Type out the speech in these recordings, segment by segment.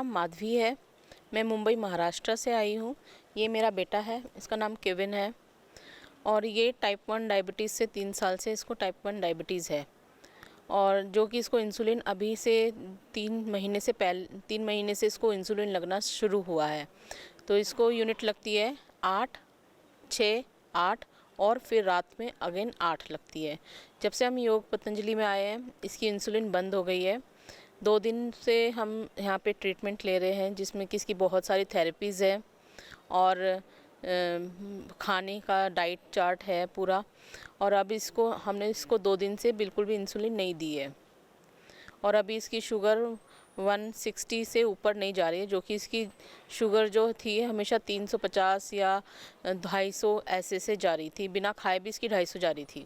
माधवी है। मैं मुंबई महाराष्ट्र से आई हूँ। ये मेरा बेटा है, इसका नाम केविन है और ये टाइप 1 डायबिटीज़ से 3 साल से इसको टाइप 1 डायबिटीज़ है और जो कि इसको इंसुलिन अभी से 3 महीने से इसको इंसुलिन लगना शुरू हुआ है। तो इसको यूनिट लगती है 8, 6, 8 और फिर रात में अगेन 8 लगती है। जब से हम योग पतंजलि में आए हैं इसकी इंसुलिन बंद हो गई है। 2 दिन से हम यहाँ पे ट्रीटमेंट ले रहे हैं जिसमें कि इसकी बहुत सारी थेरेपीज़ है और खाने का डाइट चार्ट है पूरा। और अब हमने इसको 2 दिन से बिल्कुल भी इंसुलिन नहीं दी है और अभी इसकी शुगर 160 से ऊपर नहीं जा रही है, जो कि इसकी शुगर जो थी हमेशा 350 या 250 ऐसे से जा रही थी, बिना खाए भी इसकी 250 जा रही थी।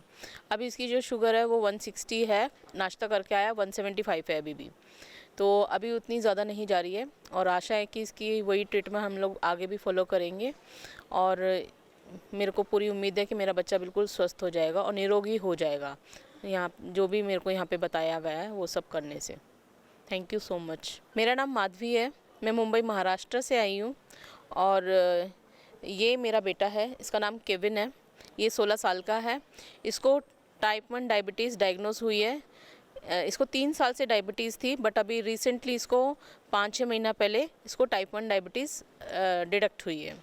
अभी इसकी जो शुगर है वो 160 है, नाश्ता करके आया 175 है अभी भी, तो अभी उतनी ज़्यादा नहीं जा रही है और आशा है कि इसकी वही ट्रीटमेंट हम लोग आगे भी फॉलो करेंगे और मेरे को पूरी उम्मीद है कि मेरा बच्चा बिल्कुल स्वस्थ हो जाएगा और निरोगी हो जाएगा, यहाँ जो भी मेरे को यहाँ पे बताया गया है वो सब करने से। Thank you so much. मेरा नाम माधवी है, मैं मुंबई महाराष्ट्र से आई हूँ और ये मेरा बेटा है, इसका नाम केविन है। ये 16 साल का है। इसको टाइप 1 डायबिटीज़ डायग्नोज हुई है। इसको 3 साल से डायबिटीज़ थी बट अभी रिसेंटली इसको 5-6 महीना पहले इसको टाइप 1 डायबिटीज़ डिटेक्ट हुई है।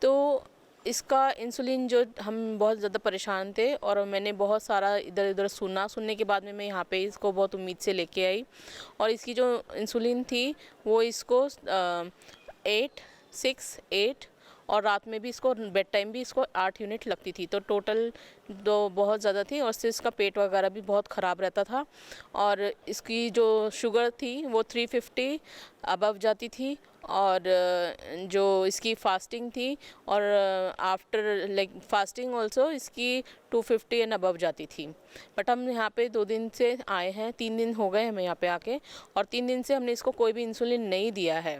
तो इसका इंसुलिन जो हम बहुत ज़्यादा परेशान थे और मैंने बहुत सारा इधर उधर सुनने के बाद में मैं यहाँ पे इसको बहुत उम्मीद से लेके आई और इसकी जो इंसुलिन थी वो इसको 8, 6, 8 और रात में भी इसको बेड टाइम भी इसको 8 यूनिट लगती थी, तो टोटल दो बहुत ज़्यादा थी और उससे इसका पेट वगैरह भी बहुत ख़राब रहता था और इसकी जो शुगर थी वो 350 अबव जाती थी और जो इसकी फास्टिंग थी और आफ्टर लाइक फास्टिंग ऑल्सो इसकी 250 एंड अबव जाती थी। बट हम यहाँ पे 2 दिन से आए हैं, 3 दिन हो गए हमें यहाँ पे आके और 3 दिन से हमने इसको कोई भी इंसुलिन नहीं दिया है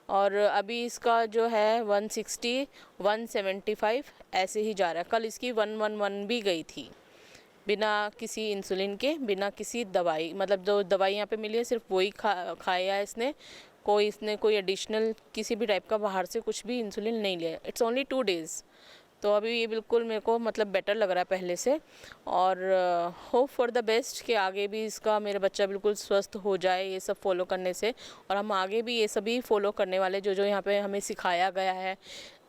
और अभी इसका जो है 160, 175 ऐसे ही जा रहा है। कल इसकी 111 भी गई थी बिना किसी इंसुलिन के, बिना किसी दवाई, मतलब जो दवाई यहाँ पे मिली है सिर्फ वही खाया है इसने, कोई एडिशनल किसी भी टाइप का बाहर से कुछ भी इंसुलिन नहीं लिया। It's only 2 days. तो अभी ये बिल्कुल मेरे को मतलब बेटर लग रहा है पहले से और होप फॉर द बेस्ट कि आगे भी इसका मेरा बच्चा बिल्कुल स्वस्थ हो जाए ये सब फॉलो करने से और हम आगे भी ये सभी फॉलो करने वाले जो यहाँ पे हमें सिखाया गया है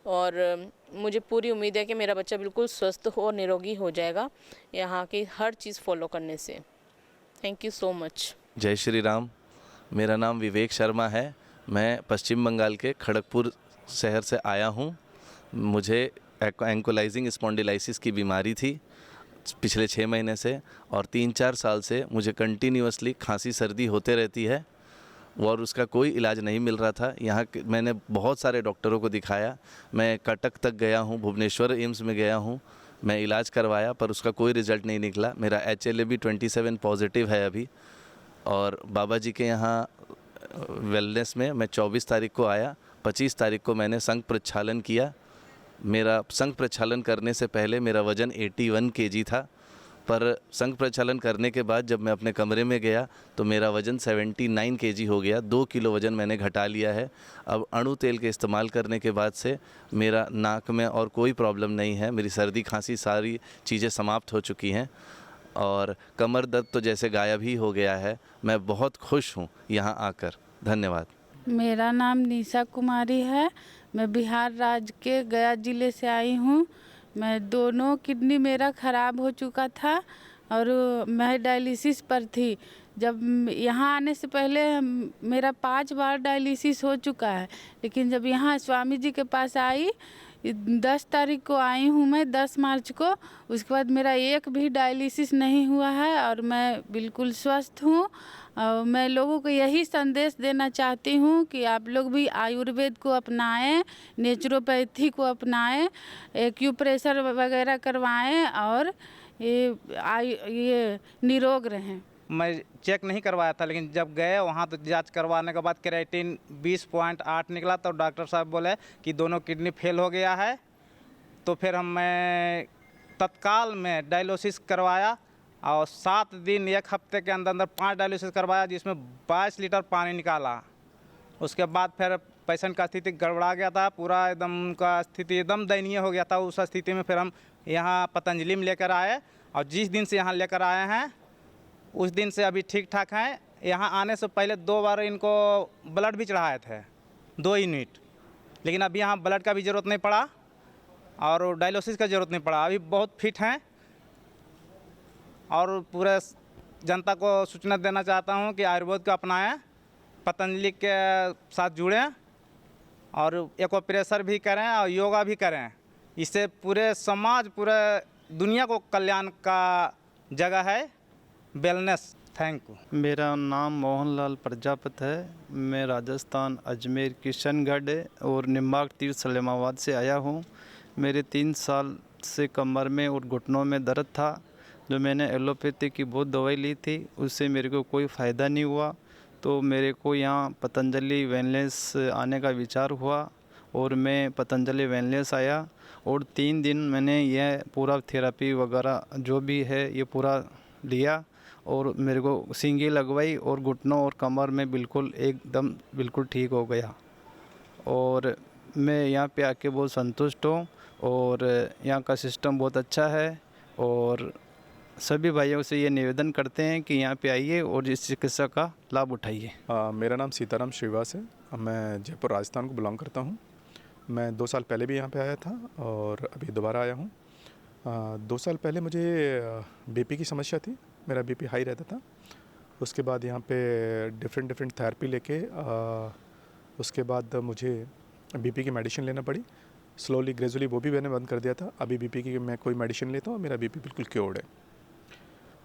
और मुझे पूरी उम्मीद है कि मेरा बच्चा बिल्कुल स्वस्थ हो और निरोगी हो जाएगा यहाँ की हर चीज़ फॉलो करने से। Thank you so much. जय श्री राम। मेरा नाम विवेक शर्मा है। मैं पश्चिम बंगाल के खड़गपुर शहर से आया हूँ। मुझे एंकोलाइजिंग स्पॉन्डिलाइसिस की बीमारी थी पिछले 6 महीने से और 3-4 साल से मुझे कंटिन्यूअसली खांसी सर्दी होते रहती है और उसका कोई इलाज नहीं मिल रहा था। यहाँ मैंने बहुत सारे डॉक्टरों को दिखाया, मैं कटक तक गया हूँ, भुवनेश्वर एम्स में गया हूँ, मैं इलाज करवाया पर उसका कोई रिज़ल्ट नहीं निकला। मेरा HLA भी 27 पॉजिटिव है अभी और बाबा जी के यहाँ वेलनेस में मैं 24 तारीख को आया। 25 तारीख को मैंने संघ प्रक्षालन किया। मेरा संघ प्रक्षालन करने से पहले मेरा वज़न 81 kg था, पर संघ प्रक्षालन करने के बाद जब मैं अपने कमरे में गया तो मेरा वज़न 79 kg हो गया। 2 किलो वज़न मैंने घटा लिया है। अब अणु तेल के इस्तेमाल करने के बाद से मेरा नाक में और कोई प्रॉब्लम नहीं है। मेरी सर्दी खांसी सारी चीज़ें समाप्त हो चुकी हैं और कमर दर्द तो जैसे गायब ही हो गया है। मैं बहुत खुश हूँ यहाँ आकर। धन्यवाद। मेरा नाम निशा कुमारी है। मैं बिहार राज्य के गया ज़िले से आई हूँ। मैं दोनों किडनी मेरा ख़राब हो चुका था और मैं डायलिसिस पर थी। जब यहाँ आने से पहले मेरा 5 बार डायलिसिस हो चुका है, लेकिन जब यहाँ स्वामी जी के पास आई 10 तारीख को आई हूँ मैं, 10 मार्च को, उसके बाद मेरा एक भी डायलिसिस नहीं हुआ है और मैं बिल्कुल स्वस्थ हूँ। और मैं लोगों को यही संदेश देना चाहती हूँ कि आप लोग भी आयुर्वेद को अपनाएं, नेचुरोपैथी को अपनाएं, एक्यूप्रेशर वगैरह करवाएं और ये निरोग रहें। मैं चेक नहीं करवाया था, लेकिन जब गए वहाँ तो जांच करवाने के बाद क्रेटिन 20.8 निकला तो डॉक्टर साहब बोले कि दोनों किडनी फेल हो गया है। तो फिर मैं तत्काल में डायलिसिस करवाया और 7 दिन 1 हफ्ते के अंदर अंदर 5 डायलिसिस करवाया, जिसमें 22 लीटर पानी निकाला उसके बाद फिर पेशेंट का स्थिति गड़बड़ा गया था, पूरा एकदम उनका स्थिति एकदम दयनीय हो गया था। उस स्थिति में फिर हम यहाँ पतंजलि में लेकर आए और जिस दिन से यहाँ लेकर आए हैं उस दिन से अभी ठीक ठाक हैं। यहाँ आने से पहले 2 बार इनको ब्लड भी चढ़ाए थे, 2 यूनिट, लेकिन अभी यहाँ ब्लड का भी ज़रूरत नहीं पड़ा और डायलिसिस का ज़रूरत नहीं पड़ा। अभी बहुत फिट हैं और पूरे जनता को सूचना देना चाहता हूँ कि आयुर्वेद को अपनाएं, पतंजलि के साथ जुड़ें और एक्यूप्रेशर भी करें और योगा भी करें। इससे पूरे समाज, पूरे दुनिया को कल्याण का जगह है वेलनेस। Thank you. मेरा नाम मोहनलाल प्रजापत है। मैं राजस्थान अजमेर किशनगढ़ और निम्बाग तीर्थ सलेमाबाद से आया हूँ। मेरे 3 साल से कमर में और घुटनों में दर्द था। जो मैंने एलोपैथी की बहुत दवाई ली थी उससे मेरे को कोई फ़ायदा नहीं हुआ, तो मेरे को यहाँ पतंजलि वेलनेस आने का विचार हुआ और मैं पतंजलि वेलनेस आया और 3 दिन मैंने यह पूरा थेरेपी वगैरह जो भी है ये पूरा लिया और मेरे को सींगी लगवाई और घुटनों और कमर में बिल्कुल एकदम बिल्कुल ठीक हो गया और मैं यहाँ पे आके बहुत संतुष्ट हूँ और यहाँ का सिस्टम बहुत अच्छा है और सभी भाइयों से ये निवेदन करते हैं कि यहाँ पे आइए और इस चिकित्सा का लाभ उठाइए। मेरा नाम सीताराम श्रीवास है। मैं जयपुर राजस्थान को बिलोंग करता हूँ। मैं 2 साल पहले भी यहाँ पे आया था और अभी दोबारा आया हूँ। 2 साल पहले मुझे बीपी की समस्या थी, मेरा बीपी हाई रहता था। उसके बाद यहाँ पे डिफरेंट थेरेपी लेके उसके बाद मुझे बीपी की मेडिसिन लेना पड़ी। स्लोली ग्रेजुअली वो भी मैंने बंद कर दिया था। अभी बीपी की मैं कोई मेडिसिन लेता हूँ, मेरा बीपी बिल्कुल क्योर्ड है।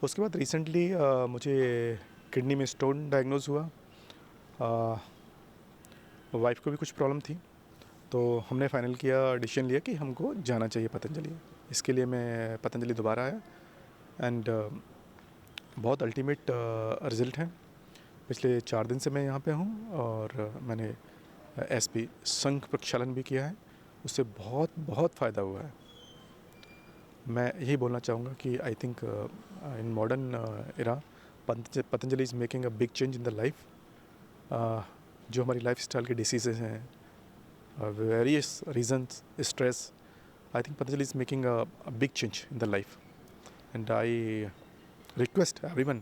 उसके बाद रिसेंटली मुझे किडनी में स्टोन डायग्नोज हुआ। वाइफ को भी कुछ प्रॉब्लम थी, तो हमने फाइनल किया, डिसीजन लिया कि हमको जाना चाहिए पतंजलि। इसके लिए मैं पतंजलि दोबारा आया एंड बहुत अल्टीमेट रिज़ल्ट हैं। पिछले 4 दिन से मैं यहाँ पे हूँ और मैंने एसपी संघ प्रक्षालन भी किया है, उससे बहुत फ़ायदा हुआ है। मैं यही बोलना चाहूँगा कि I think in modern era Patanjali is making a big change in the life. जो हमारी लाइफ स्टाइल के डिसीज़ेज हैं, various reasons, stress, I think Patanjali is making a big change in the life and I request everyone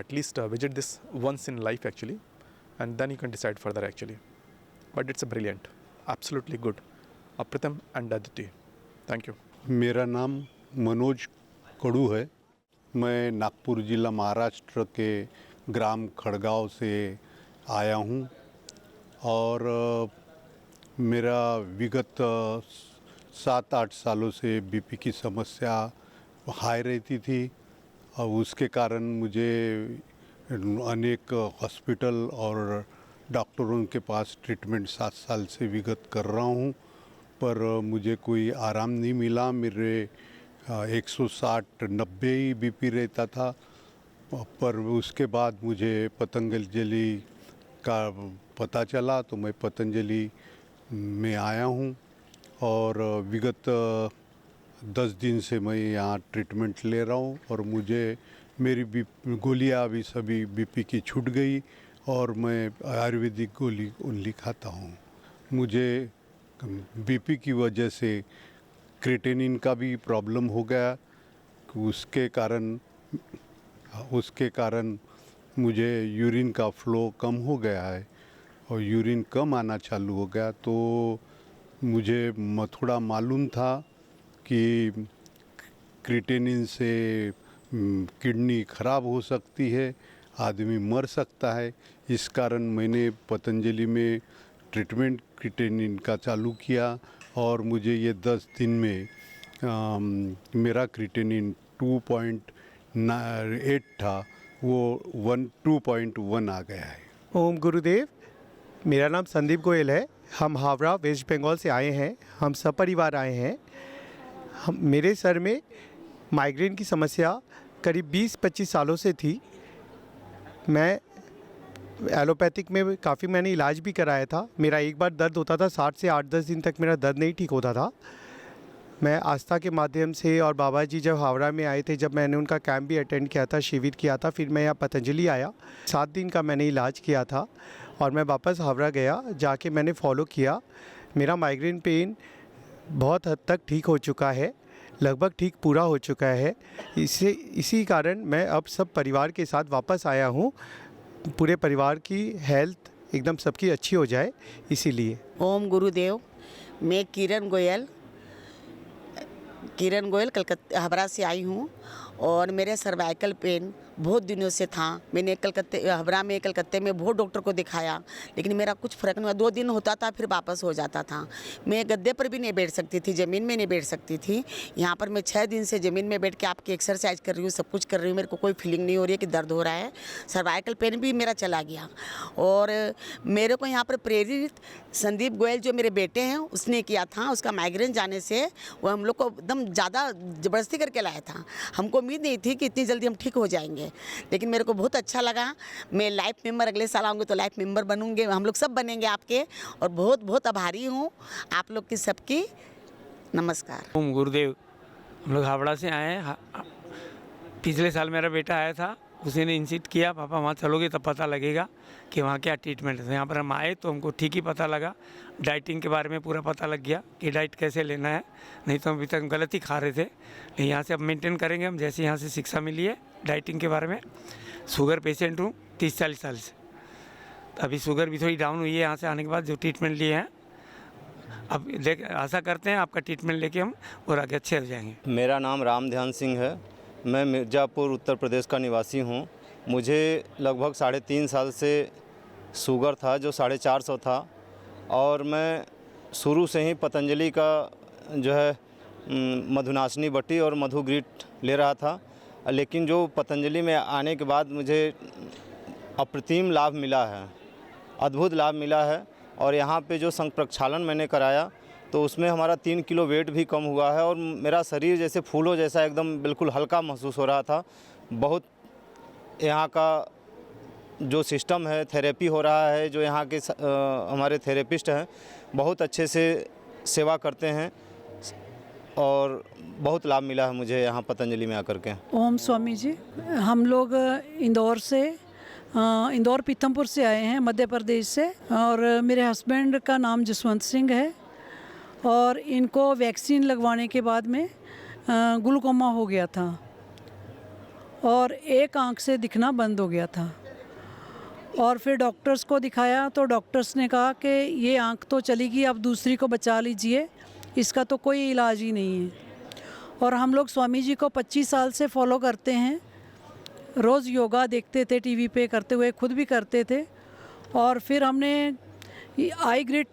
at least visit this once in life actually, and then you can decide further actually. But it's a brilliant, absolutely good, Apritam and Aditi. Thank you. मेरा नाम मनोज कड़ू है। मैं नागपुर ज़िला महाराष्ट्र के ग्राम खड़गांव से आया हूँ और मेरा विगत 7-8 सालों से बीपी की समस्या हाई रहती थी और उसके कारण मुझे अनेक हॉस्पिटल और डॉक्टरों के पास ट्रीटमेंट 7 साल से विगत कर रहा हूँ, पर मुझे कोई आराम नहीं मिला। मेरे 160-90 ही बीपी रहता था, पर उसके बाद मुझे पतंजलि का पता चला तो मैं पतंजलि में आया हूँ और विगत 10 दिन से मैं यहाँ ट्रीटमेंट ले रहा हूँ और मुझे मेरी गोलियाँ अभी सभी बीपी की छूट गई और मैं आयुर्वेदिक गोली ओनली खाता हूँ। मुझे बीपी की वजह से क्रेटिनिन का भी प्रॉब्लम हो गया, उसके कारण मुझे यूरिन का फ्लो कम हो गया है और यूरिन कम आना चालू हो गया। तो मुझे थोड़ा मालूम था कि क्रिएटिनिन से किडनी ख़राब हो सकती है, आदमी मर सकता है। इस कारण मैंने पतंजलि में ट्रीटमेंट क्रिएटिनिन का चालू किया और मुझे ये 10 दिन में मेरा क्रिएटिनिन 2.8 था, वो 2.1 आ गया है। ओम गुरुदेव। मेरा नाम संदीप गोयल है। हम हावड़ा वेस्ट बंगाल से आए हैं। हम सपरिवार आए हैं। मेरे सर में माइग्रेन की समस्या करीब 20-25 सालों से थी। मैं एलोपैथिक में काफ़ी मैंने इलाज भी कराया था। मेरा एक बार दर्द होता था 60 से 8-10 दिन तक मेरा दर्द नहीं ठीक होता था। मैं आस्था के माध्यम से और बाबा जी जब हावड़ा में आए थे, जब मैंने उनका कैंप भी अटेंड किया था, शिविर किया था, फिर मैं यहाँ पतंजलि आया। 7 दिन का मैंने इलाज किया था और मैं वापस हावड़ा गया, जाके मैंने फॉलो किया। मेरा माइग्रेन पेन बहुत हद तक ठीक हो चुका है, लगभग ठीक पूरा हो चुका है। इसी कारण मैं अब सब परिवार के साथ वापस आया हूँ, पूरे परिवार की हेल्थ एकदम सबकी अच्छी हो जाए इसीलिए। ओम गुरुदेव। मैं किरण गोयल कलकत्ता हावड़ा से आई हूँ और मेरे सर्वाइकल पेन बहुत दिनों से था। मैंने कलकत्ते में बहुत डॉक्टर को दिखाया, लेकिन मेरा कुछ फ़र्क नहीं हुआ। 2 दिन होता था फिर वापस हो जाता था। मैं गद्दे पर भी नहीं बैठ सकती थी, ज़मीन में नहीं बैठ सकती थी। यहाँ पर मैं 6 दिन से ज़मीन में बैठ के आपकी एक्सरसाइज कर रही हूँ, सब कुछ कर रही हूँ। मेरे को कोई फीलिंग नहीं हो रही है कि दर्द हो रहा है। सर्वाइकल पेन भी मेरा चला गया। और मेरे को यहाँ पर प्रेरित संदीप गोयल जो मेरे बेटे हैं उसने किया था। उसका माइग्रेन जाने से वो हम लोग को एकदम ज़्यादा ज़बरदस्ती करके लाया था। हमको उम्मीद नहीं थी कि इतनी जल्दी हम ठीक हो जाएंगे, लेकिन मेरे को बहुत अच्छा लगा। मैं लाइफ मेंबर अगले साल आऊँगी तो लाइफ मेंबर बनूंगे, हम लोग सब बनेंगे आपके। और बहुत बहुत आभारी हूँ आप लोग की सबकी। नमस्कार। ओम गुरुदेव। हम लोग हावड़ा से आए हैं। पिछले साल मेरा बेटा आया था, उसी ने इंसिस्ट किया पापा वहाँ चलोगे तब पता लगेगा कि वहाँ क्या ट्रीटमेंट है। यहाँ पर हम आए तो हमको ठीक ही पता लगा। डाइटिंग के बारे में पूरा पता लग गया कि डाइट कैसे लेना है, नहीं तो अभी तक गलत ही खा रहे थे। लेकिन यहाँ से अब मेंटेन करेंगे हम, जैसे यहाँ से शिक्षा मिली है डाइटिंग के बारे में। शुगर पेशेंट हूँ 30-40 साल से, अभी शुगर भी थोड़ी डाउन हुई है यहाँ से आने के बाद जो ट्रीटमेंट लिए हैं। अब आशा करते हैं आपका ट्रीटमेंट लेके हम और आगे अच्छे हो जाएंगे। मेरा नाम राम ध्यान सिंह है। मैं मिर्ज़ापुर उत्तर प्रदेश का निवासी हूँ। मुझे लगभग 3.5 साल से शुगर था जो 450 था, और मैं शुरू से ही पतंजलि का जो है मधुनाशनी बटी और मधुग्रीट ले रहा था। लेकिन जो पतंजलि में आने के बाद मुझे अप्रतिम लाभ मिला है, अद्भुत लाभ मिला है। और यहाँ पे जो संघ प्रक्षालन मैंने कराया तो उसमें हमारा 3 किलो वेट भी कम हुआ है और मेरा शरीर जैसे फूलों जैसा एकदम बिल्कुल हल्का महसूस हो रहा था। बहुत यहाँ का जो सिस्टम है, थेरेपी हो रहा है, जो यहाँ के हमारे थेरेपिस्ट हैं बहुत अच्छे से सेवा करते हैं और बहुत लाभ मिला है मुझे यहाँ पतंजलि में आकर के। ओम स्वामी जी। हम लोग इंदौर पीथमपुर से आए हैं, मध्य प्रदेश से। और मेरे हस्बैंड का नाम जसवंत सिंह है और इनको वैक्सीन लगवाने के बाद में ग्लूकोमा हो गया था और एक आंख से दिखना बंद हो गया था। और फिर डॉक्टर्स को दिखाया तो डॉक्टर्स ने कहा कि ये आंख तो चली गई, अब दूसरी को बचा लीजिए, इसका तो कोई इलाज ही नहीं है। और हम लोग स्वामी जी को 25 साल से फॉलो करते हैं। रोज़ योगा देखते थे टीवी पे करते हुए, खुद भी करते थे। और फिर हमने आई ग्रिट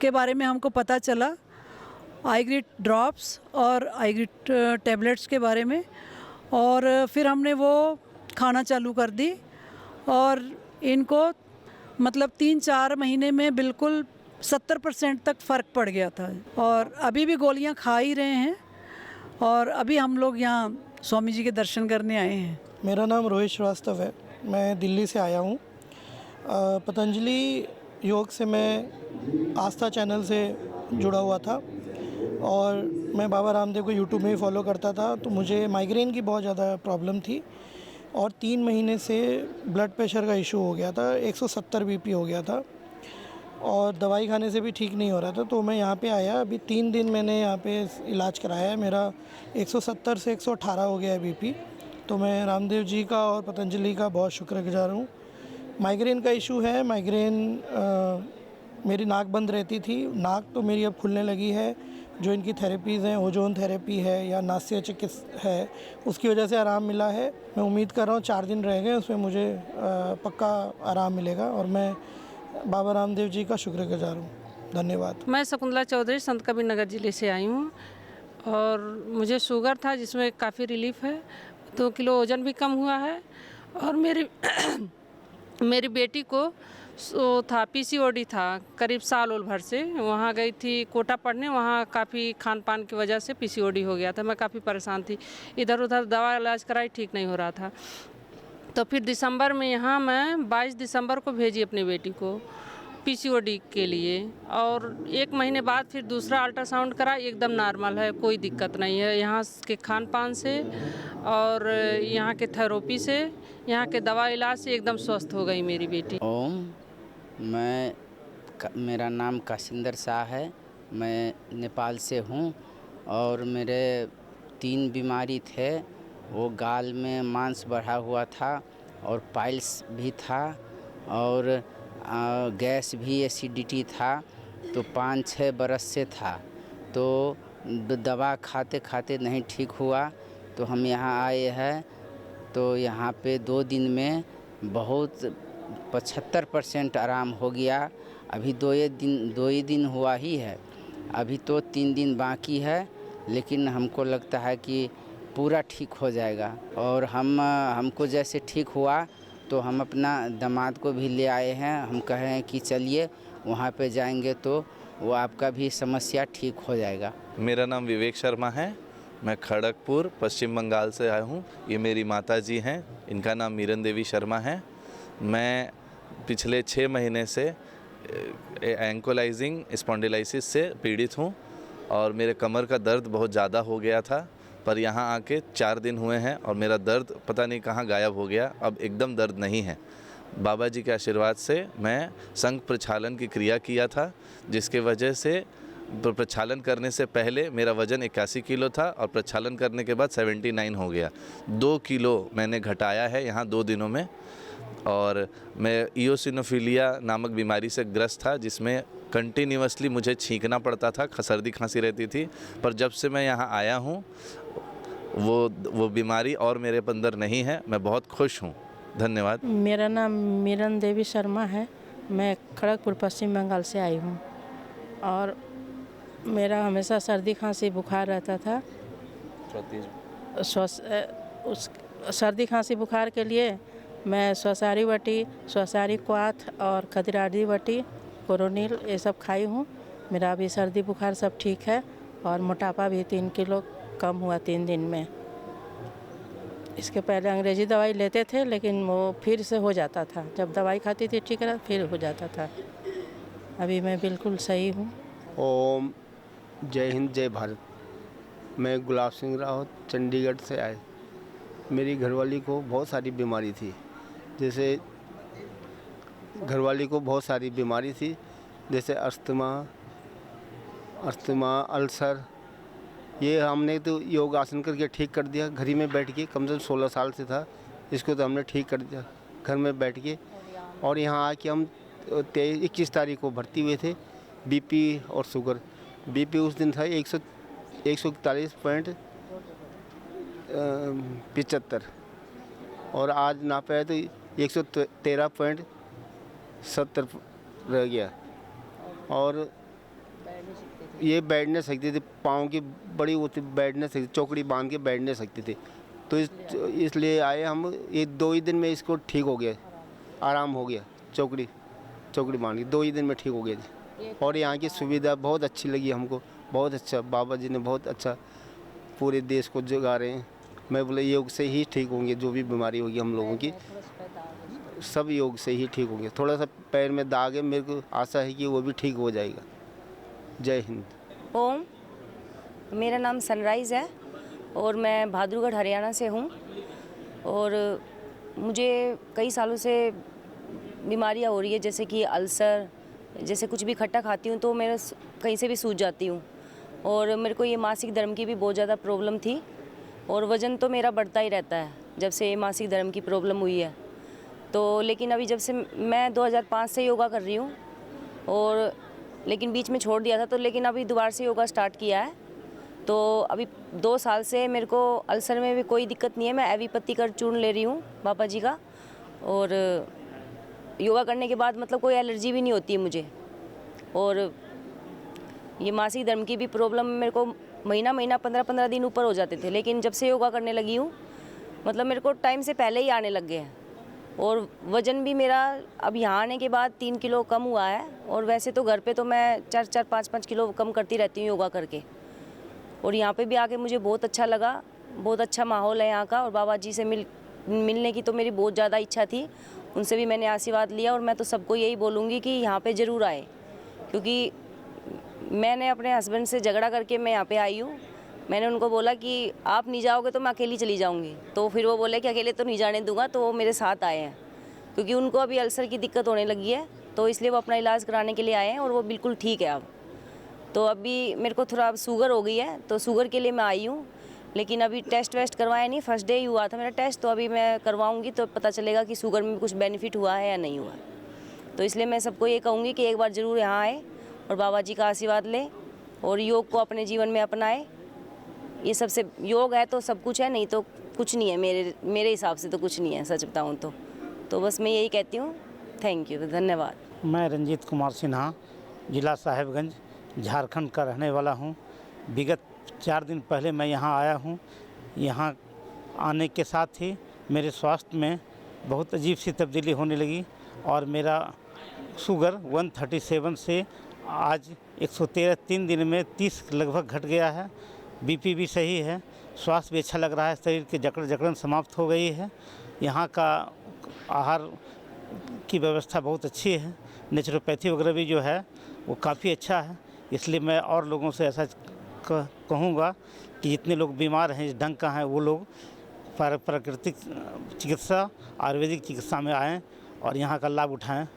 के बारे में हमको पता चला, आई ग्रिट ड्रॉप्स और आई ग्रिट टैबलेट्स के बारे में। और फिर हमने वो खाना चालू कर दी और इनको मतलब 3-4 महीने में बिल्कुल 70% तक फ़र्क पड़ गया था। और अभी भी गोलियां खा ही रहे हैं। और अभी हम लोग यहाँ स्वामी जी के दर्शन करने आए हैं। मेरा नाम रोहित श्रीवास्तव है, मैं दिल्ली से आया हूँ। पतंजलि योग से मैं आस्था चैनल से जुड़ा हुआ था और मैं बाबा रामदेव को यूट्यूब में ही फॉलो करता था। तो मुझे माइग्रेन की बहुत ज़्यादा प्रॉब्लम थी और 3 महीने से ब्लड प्रेशर का इशू हो गया था, 170 बीपी हो गया था और दवाई खाने से भी ठीक नहीं हो रहा था। तो मैं यहाँ पे आया, अभी 3 दिन मैंने यहाँ पे इलाज कराया है। मेरा 170 से 118 हो गया है बीपी। तो मैं रामदेव जी का और पतंजलि का बहुत शुक्रगुजार हूँ। माइग्रेन का इशू है, माइग्रेन मेरी नाक बंद रहती थी, नाक तो मेरी अब खुलने लगी है। जो इनकी थेरेपीज़ हैं, ओजोन थेरेपी है या नास्य चिकित्सा है, उसकी वजह से आराम मिला है। मैं उम्मीद कर रहा हूँ 4 दिन रह गए, उसमें मुझे पक्का आराम मिलेगा और मैं बाबा रामदेव जी का शुक्रगुजार हूँ। धन्यवाद। मैं शकुंतला चौधरी संत कबीर नगर ज़िले से आई हूँ और मुझे शुगर था जिसमें काफ़ी रिलीफ है। 2 किलो वज़न भी कम हुआ है। और मेरी बेटी को था पीसीओडी था करीब साल भर से। वहाँ गई थी कोटा पढ़ने, वहाँ काफ़ी खान पान की वजह से पीसीओडी हो गया था। मैं काफ़ी परेशान थी, इधर उधर दवा इलाज कराई, ठीक नहीं हो रहा था। तो फिर दिसंबर में यहाँ मैं 22 दिसंबर को भेजी अपनी बेटी को पीसीओडी के लिए और 1 महीने बाद फिर दूसरा अल्ट्रासाउंड करा, एकदम नॉर्मल है, कोई दिक्कत नहीं है। यहाँ के खान पान से और यहाँ के थेरेपी से, यहाँ के दवा इलाज से एकदम स्वस्थ हो गई मेरी बेटी। ओम मेरा नाम काशिंदर शाह है। मैं नेपाल से हूँ और मेरे 3 बीमारी थे। वो गाल में मांस बढ़ा हुआ था और पाइल्स भी था और गैस भी, एसिडिटी था। तो 5-6 बरस से था। तो दवा खाते खाते नहीं ठीक हुआ तो हम यहाँ आए हैं। तो यहाँ पे 2 दिन में बहुत 75% आराम हो गया। अभी 2 ही दिन हुआ ही है, अभी तो 3 दिन बाकी है, लेकिन हमको लगता है कि पूरा ठीक हो जाएगा। और हमको जैसे ठीक हुआ तो हम अपना दामाद को भी ले आए हैं। हम कहे हैं कि चलिए वहाँ पे जाएंगे तो वो आपका भी समस्या ठीक हो जाएगा। मेरा नाम विवेक शर्मा है। मैं खड़गपुर पश्चिम बंगाल से आया हूँ। ये मेरी माता जी हैं, इनका नाम मीरन देवी शर्मा है। मैं पिछले 6 महीने से एंकोलाइजिंग स्पॉन्डिलाइसिस से पीड़ित हूँ और मेरे कमर का दर्द बहुत ज़्यादा हो गया था। पर यहाँ आके 4 दिन हुए हैं और मेरा दर्द पता नहीं कहाँ गायब हो गया। अब एकदम दर्द नहीं है। बाबा जी के आशीर्वाद से मैं संघ प्रक्षालन की क्रिया किया था, जिसके वजह से प्रक्षालन करने से पहले मेरा वज़न 81 किलो था और प्रक्षालन करने के बाद 79 हो गया। 2 किलो मैंने घटाया है यहाँ 2 दिनों में। और मैं इओसिनोफिलिया नामक बीमारी से ग्रस्त था, जिसमें कंटिन्यूअसली मुझे छींकना पड़ता था, सर्दी खांसी रहती थी। पर जब से मैं यहाँ आया हूँ वो बीमारी और मेरे अंदर नहीं है। मैं बहुत खुश हूँ। धन्यवाद। मेरा नाम मीरन देवी शर्मा है। मैं खड़गपुर पश्चिम बंगाल से आई हूँ और मेरा हमेशा सर्दी खांसी बुखार रहता था। उस सर्दी खांसी बुखार के लिए मैं स्वसारी वटी, स्वसारी क्वाथ और खदिराडी वटी, कोरोनिल ये सब खाई हूँ। मेरा अभी सर्दी बुखार सब ठीक है और मोटापा भी 3 किलो कम हुआ 3 दिन में। इसके पहले अंग्रेजी दवाई लेते थे लेकिन वो फिर से हो जाता था। जब दवाई खाती थी ठीक रहा, फिर हो जाता था। अभी मैं बिल्कुल सही हूँ। ओम जय हिंद जय भारत। मैं गुलाब सिंह रावत चंडीगढ़ से आए। मेरी घरवाली को बहुत सारी बीमारी थी, जैसे घरवाली को बहुत सारी बीमारी थी, जैसे अस्थमा, अल्सर। ये हमने तो योग आसन करके ठीक कर दिया। घर ही में बैठ के, कम से कम 16 साल से था, इसको तो हमने ठीक कर दिया घर में बैठ के। और यहाँ आके हम 21 तारीख को भर्ती हुए थे। बीपी और शुगर, बीपी उस दिन था 141.75 और आज नापा है तो 113.70 रह गया। और ये बैठ नहीं सकती थी, पाँव की बड़ी होती, बैठ नहीं सकती, चौकड़ी बांध के बैठ नहीं सकती थी। तो इसलिए आए हम। ये 2 ही दिन में इसको ठीक हो गया, आराम हो गया। चौकड़ी बांध के 2 ही दिन में ठीक हो गया जी। और यहाँ की सुविधा बहुत अच्छी लगी हमको, बहुत अच्छा। बाबा जी ने बहुत अच्छा पूरे देश को जगा रहे हैं। मैं बोले योग से ही ठीक होंगे, जो भी बीमारी होगी हम लोगों की सब योग से ही ठीक होंगे। थोड़ा सा पैर में दाग है, मेरे को आशा है कि वो भी ठीक हो जाएगा। जय हिंद। ओम, मेरा नाम सनराइज़ है और मैं भादुरगढ़ हरियाणा से हूँ। और मुझे कई सालों से बीमारियाँ हो रही है, जैसे कि अल्सर। जैसे कुछ भी खट्टा खाती हूँ तो मेरे कहीं से भी सूज जाती हूँ। और मेरे को ये मासिक धर्म की भी बहुत ज़्यादा प्रॉब्लम थी और वज़न तो मेरा बढ़ता ही रहता है जब से ये मासिक धर्म की प्रॉब्लम हुई है। तो लेकिन अभी जब से मैं 2005 से योगा कर रही हूँ और लेकिन बीच में छोड़ दिया था, तो लेकिन अभी दोबारा से योगा स्टार्ट किया है। तो अभी 2 साल से मेरे को अल्सर में भी कोई दिक्कत नहीं है। मैं एवीपत्ति का चूर्ण ले रही हूँ बाबा जी का, और योगा करने के बाद मतलब कोई एलर्जी भी नहीं होती है मुझे। और ये मासिक धर्म की भी प्रॉब्लम मेरे को महीना 15-15 दिन ऊपर हो जाते थे, लेकिन जब से योगा करने लगी हूँ मतलब मेरे को टाइम से पहले ही आने लग गए हैं। और वज़न भी मेरा अब यहाँ आने के बाद 3 किलो कम हुआ है। और वैसे तो घर पे तो मैं 4-4, 5-5 किलो कम करती रहती हूँ योगा करके। और यहाँ पे भी आके मुझे बहुत अच्छा लगा, बहुत अच्छा माहौल है यहाँ का। और बाबा जी से मिलने की तो मेरी बहुत ज़्यादा इच्छा थी, उनसे भी मैंने आशीर्वाद लिया। और मैं तो सबको यही बोलूँगी कि यहाँ पे ज़रूर आए, क्योंकि मैंने अपने हस्बैंड से झगड़ा करके मैं यहाँ पे आई हूँ। मैंने उनको बोला कि आप नहीं जाओगे तो मैं अकेली चली जाऊँगी। तो फिर वो बोले कि अकेले तो नहीं जाने दूँगा, तो वो मेरे साथ आए हैं, क्योंकि उनको अभी अल्सर की दिक्कत होने लगी है। तो इसलिए वो अपना इलाज कराने के लिए आए हैं और वो बिल्कुल ठीक है अब। तो अभी मेरे को थोड़ा शुगर हो गई है, तो शुगर के लिए मैं आई हूँ, लेकिन अभी टेस्ट वेस्ट करवाया नहीं, फर्स्ट डे ही हुआ था मेरा टेस्ट, तो अभी मैं करवाऊँगी तो पता चलेगा कि शुगर में कुछ बेनिफिट हुआ है या नहीं हुआ। तो इसलिए मैं सबको ये कहूँगी कि एक बार ज़रूर यहाँ आए और बाबा जी का आशीर्वाद लें और योग को अपने जीवन में अपनाएं। ये सबसे योग है तो सब कुछ है, नहीं तो कुछ नहीं है। मेरे हिसाब से तो कुछ नहीं है, सच बताऊँ तो बस मैं यही कहती हूँ। थैंक यू, धन्यवाद। मैं रंजीत कुमार सिन्हा, जिला साहेबगंज, झारखंड का रहने वाला हूँ। विगत 4 दिन पहले मैं यहाँ आया हूँ। यहाँ आने के साथ ही मेरे स्वास्थ्य में बहुत अजीब सी तब्दीली होने लगी और मेरा शुगर 137 से आज 113, 3 दिन में 30 लगभग घट गया है। बीपी भी सही है, स्वास्थ्य भी अच्छा लग रहा है, शरीर की जकड़न समाप्त हो गई है। यहाँ का आहार की व्यवस्था बहुत अच्छी है, नेचुरोपैथी वगैरह भी जो है वो काफ़ी अच्छा है। इसलिए मैं और लोगों से ऐसा कहूँगा कि जितने लोग बीमार हैं, इस ढंग का हैं, वो लोग प्राकृतिक चिकित्सा, आयुर्वेदिक चिकित्सा में आएँ और यहाँ का लाभ उठाएं।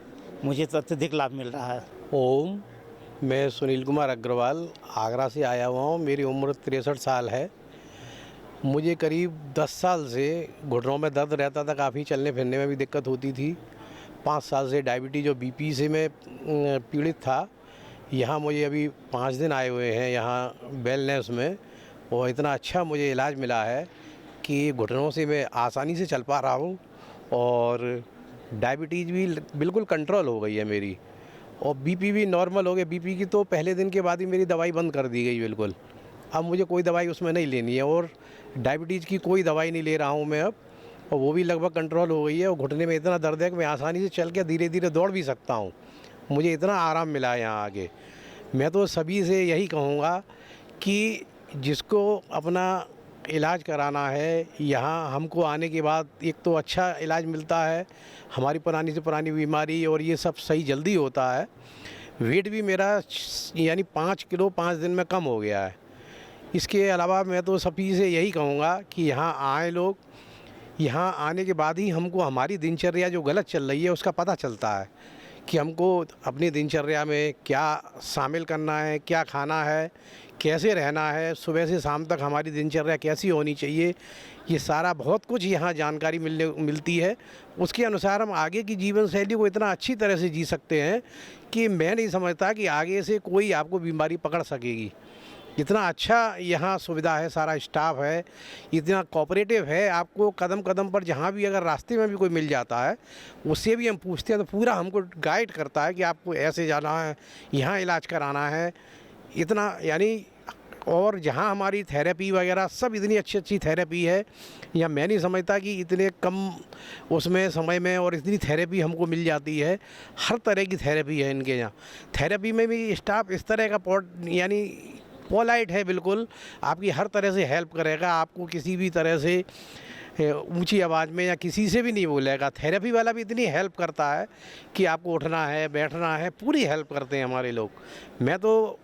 मुझे तो अत्यधिक लाभ मिल रहा है। ओम, मैं सुनील कुमार अग्रवाल आगरा से आया हुआ हूँ। मेरी उम्र 63 साल है। मुझे करीब 10 साल से घुटनों में दर्द रहता था, काफ़ी चलने फिरने में भी दिक्कत होती थी। 5 साल से डायबिटीज़ और बीपी से मैं पीड़ित था। यहाँ मुझे अभी 5 दिन आए हुए हैं यहाँ वेलनेस में, और इतना अच्छा मुझे इलाज मिला है कि घुटनों से मैं आसानी से चल पा रहा हूँ और डायबिटीज़ भी बिल्कुल कंट्रोल हो गई है मेरी, और बीपी भी नॉर्मल हो गया। बीपी की तो पहले दिन के बाद ही मेरी दवाई बंद कर दी गई बिल्कुल। अब मुझे कोई दवाई उसमें नहीं लेनी है, और डायबिटीज़ की कोई दवाई नहीं ले रहा हूँ मैं अब, और वो भी लगभग कंट्रोल हो गई है। और घुटने में इतना दर्द है कि मैं आसानी से चल के धीरे धीरे दौड़ भी सकता हूँ। मुझे इतना आराम मिला है यहाँ आके। मैं तो सभी से यही कहूँगा कि जिसको अपना इलाज कराना है, यहाँ हमको आने के बाद एक तो अच्छा इलाज मिलता है, हमारी पुरानी से पुरानी बीमारी और ये सब सही जल्दी होता है। वेट भी मेरा यानी 5 किलो 5 दिन में कम हो गया है। इसके अलावा मैं तो सभी से यही कहूँगा कि यहाँ आए लोग। यहाँ आने के बाद ही हमको हमारी दिनचर्या जो गलत चल रही है उसका पता चलता है कि हमको अपनी दिनचर्या में क्या शामिल करना है, क्या खाना है, कैसे रहना है, सुबह से शाम तक हमारी दिनचर्या कैसी होनी चाहिए। ये सारा बहुत कुछ यहाँ जानकारी मिलती है। उसके अनुसार हम आगे की जीवन शैली को इतना अच्छी तरह से जी सकते हैं कि मैं नहीं समझता कि आगे से कोई आपको बीमारी पकड़ सकेगी। इतना अच्छा यहाँ सुविधा है, सारा स्टाफ है, इतना कोऑपरेटिव है। आपको कदम कदम पर जहाँ भी अगर रास्ते में भी कोई मिल जाता है उससे भी हम पूछते हैं तो पूरा हमको गाइड करता है कि आपको ऐसे जाना है, यहाँ इलाज कराना है। इतना यानी, और जहाँ हमारी थेरेपी वगैरह सब इतनी अच्छी अच्छी थेरेपी है, या मैं नहीं समझता कि इतने कम उसमें समय में और इतनी थेरेपी हमको मिल जाती है। हर तरह की थेरेपी है इनके यहाँ। थेरेपी में भी स्टाफ इस तरह का यानी पोलाइट है बिल्कुल, आपकी हर तरह से हेल्प करेगा। आपको किसी भी तरह से ऊंची आवाज़ में या किसी से भी नहीं बोलेगा। थेरेपी वाला भी इतनी हेल्प करता है कि आपको उठना है, बैठना है, पूरी हेल्प करते हैं हमारे लोग। मैं तो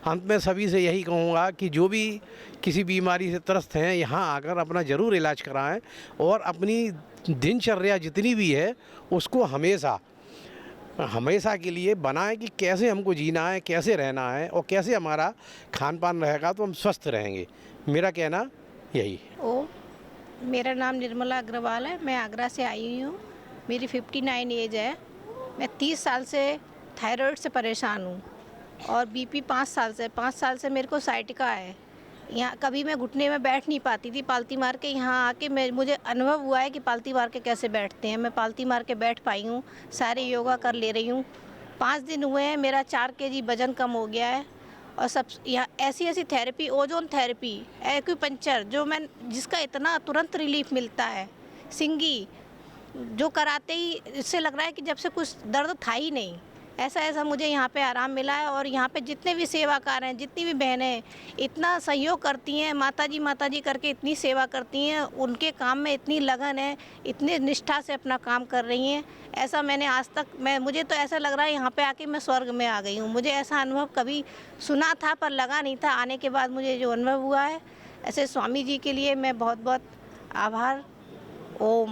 अंत में सभी से यही कहूँगा कि जो भी किसी बीमारी से त्रस्त हैं, यहाँ आकर अपना ज़रूर इलाज कराएं और अपनी दिनचर्या जितनी भी है उसको हमेशा के लिए बनाएं कि कैसे हमको जीना है, कैसे रहना है और कैसे हमारा खान पान रहेगा तो हम स्वस्थ रहेंगे। मेरा कहना यही है। मेरा नाम निर्मला अग्रवाल है, मैं आगरा से आई हुई हूँ। मेरी 59 एज है। मैं 30 साल से थायराइड से परेशान हूँ और बीपी 5 साल से मेरे को साइटिका है। यहाँ कभी मैं घुटने में बैठ नहीं पाती थी, पालती मार के यहाँ आके मुझे अनुभव हुआ है कि पालती मार के कैसे बैठते हैं। मैं पालती मार के बैठ पाई हूँ, सारे योगा कर ले रही हूँ। 5 दिन हुए हैं, मेरा 4 kg वज़न कम हो गया है। और सब यहाँ ऐसी थेरेपी, ओजोन थेरेपी, एक्यूपंक्चर जिसका इतना तुरंत रिलीफ मिलता है, सिंगी जो कराते ही इससे लग रहा है कि जब से कुछ दर्द था ही नहीं। ऐसा मुझे यहाँ पे आराम मिला है। और यहाँ पे जितने भी सेवाकार हैं, जितनी भी बहनें इतना सहयोग करती हैं, माताजी करके इतनी सेवा करती हैं, उनके काम में इतनी लगन है, इतनी निष्ठा से अपना काम कर रही हैं। ऐसा मैंने आज तक मुझे तो ऐसा लग रहा है यहाँ पे आके मैं स्वर्ग में आ गई हूँ। मुझे ऐसा अनुभव कभी सुना था पर लगा नहीं था। आने के बाद मुझे जो अनुभव हुआ है, ऐसे स्वामी जी के लिए मैं बहुत बहुत आभार। ओम।